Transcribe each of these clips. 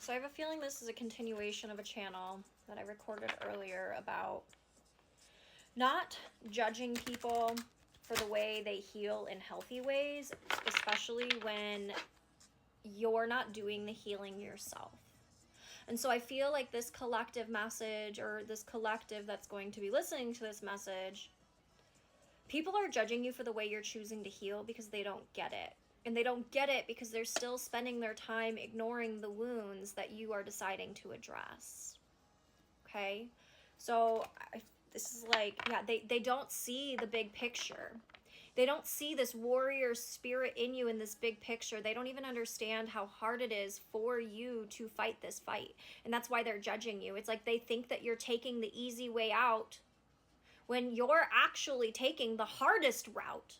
So I have a feeling this is a continuation of a channel that I recorded earlier about not judging people for the way they heal in healthy ways, especially when you're not doing the healing yourself. And so I feel like this collective message, or this collective that's going to be listening to this message, people are judging you for the way you're choosing to heal because they don't get it. And they don't get it because they're still spending their time ignoring the wounds that you are deciding to address. Okay? So this is like, yeah, they don't see the big picture. They don't see this warrior spirit in you in this big picture. They don't even understand how hard it is for you to fight this fight. And that's why they're judging you. It's like they think that you're taking the easy way out when you're actually taking the hardest route.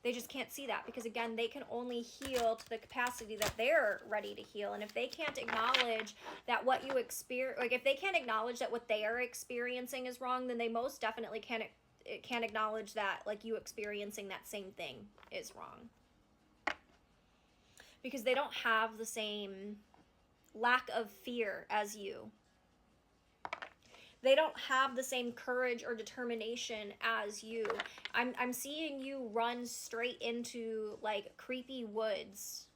They just can't see that because, again, they can only heal to the capacity that they're ready to heal. And if they can't acknowledge that what you experience, like if they can't acknowledge that what they are experiencing is wrong, then they most definitely can't acknowledge that like you experiencing that same thing is wrong. Because they don't have the same lack of fear as you. They don't have the same courage or determination as you. I'm seeing you run straight into like creepy woods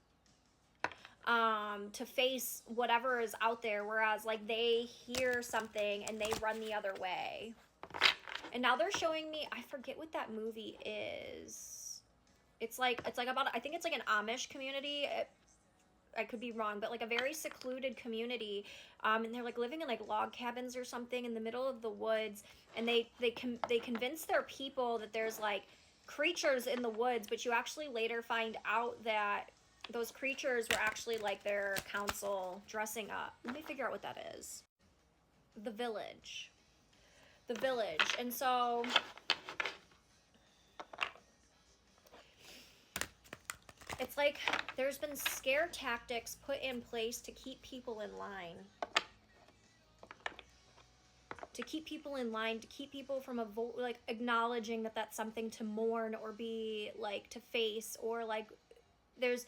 to face whatever is out there, whereas like they hear something and they run the other way. And now they're showing me, I forget what that movie is. It's like about, I think it's like an Amish community. I could be wrong, but like a very secluded community, and they're like living in like log cabins or something in the middle of the woods, and they convince their people that there's like creatures in the woods, but you actually later find out that those creatures were actually like their council dressing up. Let me figure out what that is. The Village. And so it's like there's been scare tactics put in place to keep people in line. To keep people in line, to keep people from like acknowledging that that's something to mourn or be like to face, or like there's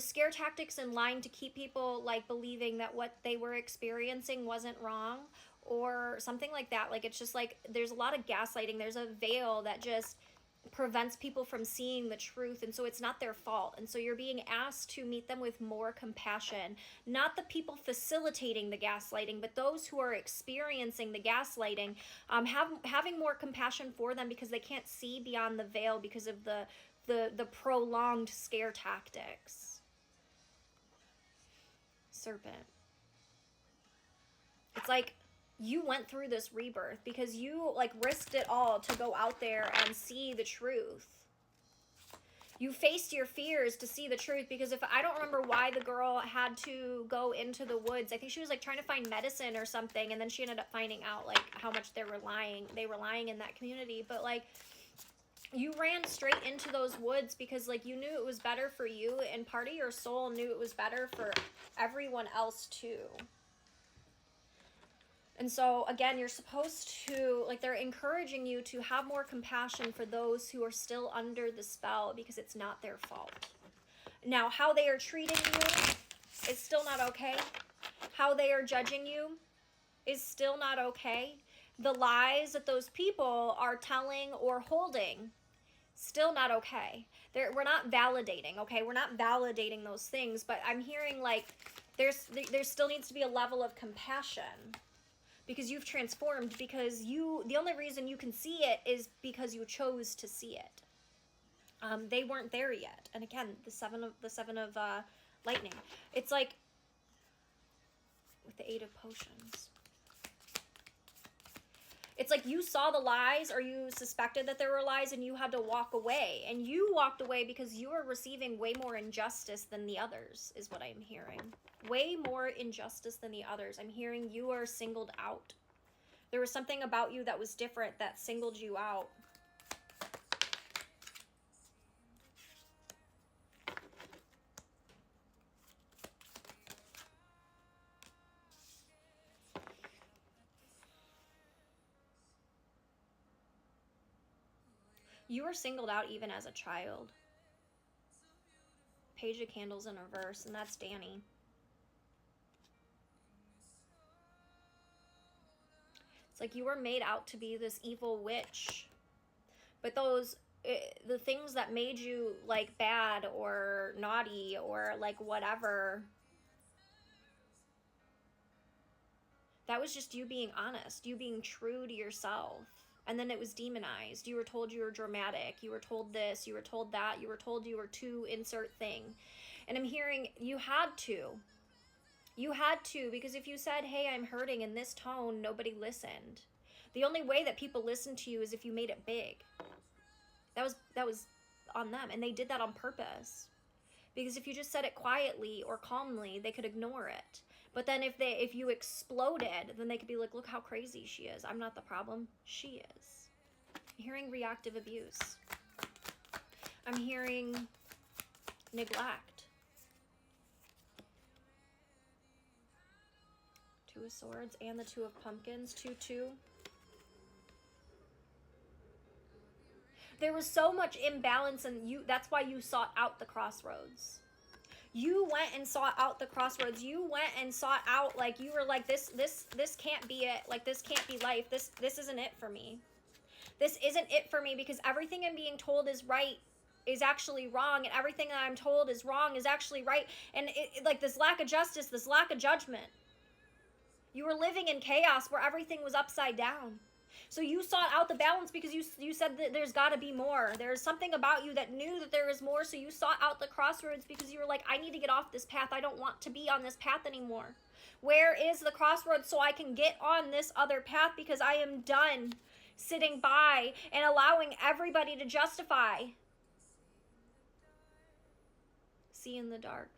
scare tactics in line to keep people like believing that what they were experiencing wasn't wrong or something like that. Like it's just like there's a lot of gaslighting. There's a veil that just prevents people from seeing the truth, and so it's not their fault. And so you're being asked to meet them with more compassion, not the people facilitating the gaslighting, but those who are experiencing the gaslighting, having more compassion for them because they can't see beyond the veil because of the prolonged scare tactics. Serpent. It's like you went through this rebirth because you like risked it all to go out there and see the truth. You faced your fears to see the truth, because if I don't remember why the girl had to go into the woods. I think she was like trying to find medicine or something, and then she ended up finding out like how much they were lying in that community. But like you ran straight into those woods because like you knew it was better for you, and part of your soul knew it was better for everyone else too. And so, again, you're supposed to, like, they're encouraging you to have more compassion for those who are still under the spell because it's not their fault. Now, how they are treating you is still not okay. How they are judging you is still not okay. The lies that those people are telling or holding, still not okay. We're not validating, okay? We're not validating those things, but I'm hearing, like, there still needs to be a level of compassion. Because you've transformed, because the only reason you can see it is because you chose to see it. They weren't there yet. And again, the seven of lightning. It's like with the 8 of potions. It's like you saw the lies, or you suspected that there were lies, and you had to walk away. And you walked away because you are receiving way more injustice than the others, is what I'm hearing. Way more injustice than the others. I'm hearing you are singled out. There was something about you that was different that singled you out. You were singled out even as a child. Page of Candles in reverse, and that's Danny. It's like you were made out to be this evil witch. But the things that made you like bad or naughty or like whatever, that was just you being honest, you being true to yourself. And then it was demonized. You were told you were dramatic. You were told this, you were told that, you were told you were to insert thing. And I'm hearing you had to. You had to, because if you said, hey, I'm hurting in this tone, nobody listened. The only way that people listened to you is if you made it big. That was on them, and they did that on purpose. Because if you just said it quietly or calmly, they could ignore it. But then if you exploded, then they could be like, look how crazy she is. I'm not the problem. She is. I'm hearing reactive abuse. I'm hearing neglect. Two of Swords and the Two of Pumpkins. 2-2. There was so much imbalance, and that's why you sought out the crossroads. You went and sought out the crossroads. You went and sought out, like, you were like, this can't be it. Like, this can't be life. This isn't it for me. This isn't it for me, because everything I'm being told is right is actually wrong, and everything that I'm told is wrong is actually right. And like this lack of justice, this lack of judgment. You were living in chaos where everything was upside down. So you sought out the balance because you said that there's got to be more. There's something about you that knew that there was more, so you sought out the crossroads because you were like, I need to get off this path. I don't want to be on this path anymore. Where is the crossroads so I can get on this other path, because I am done sitting by and allowing everybody to justify. See in the dark.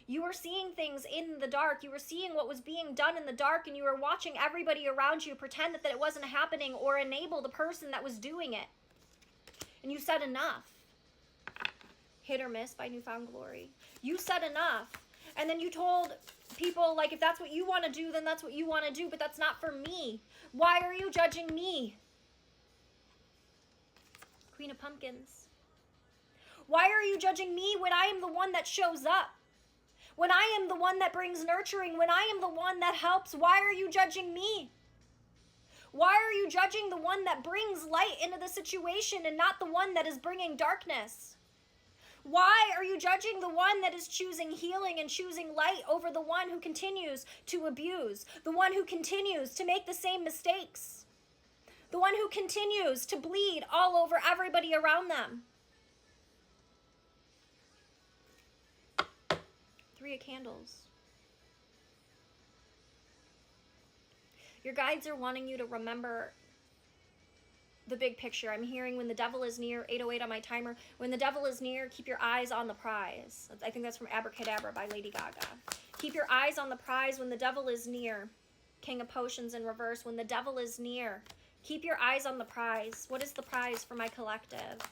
You were seeing things in the dark. You were seeing what was being done in the dark, and you were watching everybody around you pretend that it wasn't happening or enable the person that was doing it. And you said enough. Hit or Miss by New Found Glory. You said enough. And then you told people, like, if that's what you want to do, then that's what you want to do, but that's not for me. Why are you judging me? Queen of Pumpkins. Why are you judging me when I am the one that shows up? When I am the one that brings nurturing, when I am the one that helps, why are you judging me? Why are you judging the one that brings light into the situation and not the one that is bringing darkness? Why are you judging the one that is choosing healing and choosing light over the one who continues to abuse, the one who continues to make the same mistakes, the one who continues to bleed all over everybody around them? Three of Candles. Your guides are wanting you to remember the big picture. I'm hearing when the devil is near, 808 on my timer, when the devil is near, keep your eyes on the prize. I think that's from Abracadabra by Lady Gaga. Keep your eyes on the prize when the devil is near. King of Potions in reverse. When the devil is near, keep your eyes on the prize. What is the prize for my collective?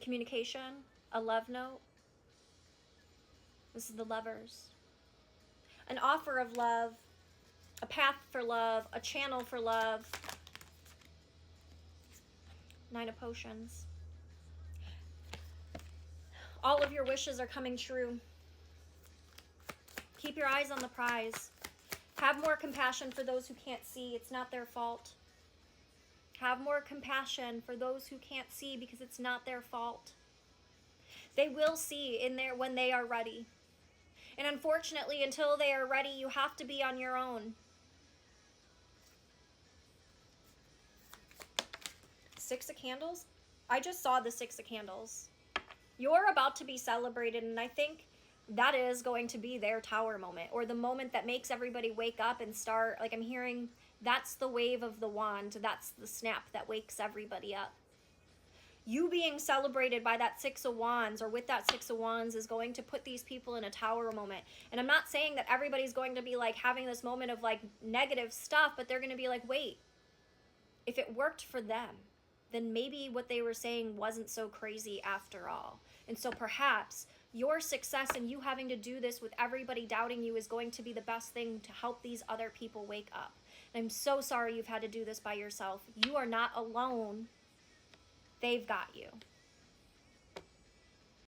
Communication, a love note. This is the Lovers. An offer of love, a path for love, a channel for love. 9 of Potions. All of your wishes are coming true. Keep your eyes on the prize. Have more compassion for those who can't see. It's not their fault. Have more compassion for those who can't see, because it's not their fault. They will see in there when they are ready. And unfortunately, until they are ready, you have to be on your own. 6 of Candles? I just saw the 6 of Candles. You're about to be celebrated, and I think that is going to be their tower moment, or the moment that makes everybody wake up and start, like I'm hearing, that's the wave of the wand. That's the snap that wakes everybody up. You being celebrated by that 6 of Wands, or with that 6 of Wands, is going to put these people in a tower moment. And I'm not saying that everybody's going to be like having this moment of like negative stuff, but they're going to be like, wait, if it worked for them, then maybe what they were saying wasn't so crazy after all. And so perhaps your success and you having to do this with everybody doubting you is going to be the best thing to help these other people wake up. I'm so sorry you've had to do this by yourself. You are not alone. They've got you.